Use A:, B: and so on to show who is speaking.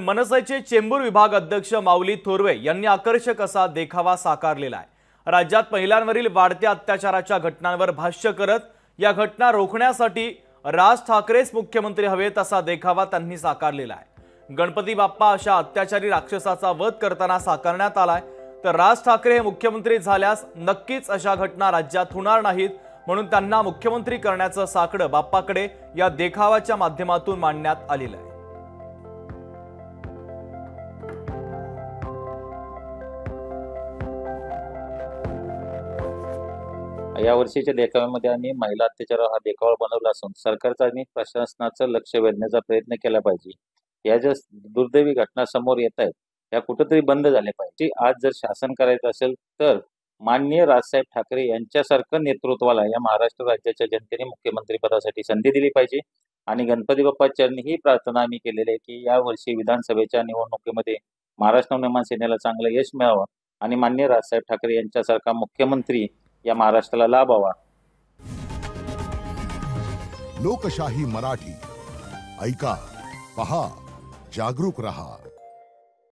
A: मनसेचे चेंबूर विभाग अध्यक्ष माऊली थोरवे यांनी आकर्षक असा देखावा साकारलेला आहे। राज्यात महिलांवरील वाढत्या अत्याचाराच्या घटनांवर भाष्य करत या घटना रोखण्यासाठी राज ठाकरेच मुख्यमंत्री हवेत असा देखावा त्यांनी साकारलेला आहे। गणपती बाप्पा अशा अत्याचारी राक्षसाचा वध करताना साकारण्यात आलाय, तर राज ठाकरे हे मुख्यमंत्री झाल्यास नक्कीच अशा घटना राज्यात होणार नाहीत, म्हणून त्यांना मुख्यमंत्री करण्याचं साकडं बाप्पाकडे या देखावाच्या माध्यमातून मांडण्यात आलेलं आहे।
B: या वर्षीच्या देखाव्यामध्ये आम्ही महिला अत्याचारावर हा देखावा बनवला असून सरकारचा आणि प्रशासनाचं लक्ष वेधण्याचा प्रयत्न केला पाहिजे। या ज्या दुर्दैवी घटना समोर येत आहेत त्या कुठेतरी बंद झाल्या पाहिजे। आज जर शासन करायचं असेल तर माननीय राजसाहेब ठाकरे यांच्यासारखं नेतृत्वाला या महाराष्ट्र राज्याच्या जनतेने मुख्यमंत्री पदासाठी संधी दिली पाहिजे। आणि गणपती बाप्पा चरणी ही प्रार्थना आम्ही केलेली आहे की या वर्षी विधानसभेच्या निवडणुकीमध्ये महाराष्ट्र नवनिर्माण सेनेला चांगलं यश मिळावं आणि माननीय राजसाहेब ठाकरे यांच्यासारखा मुख्यमंत्री या महाराष्ट्राला लाभावा।
C: लोकशाही मराठी ऐका, पहा, जागरूक रहा।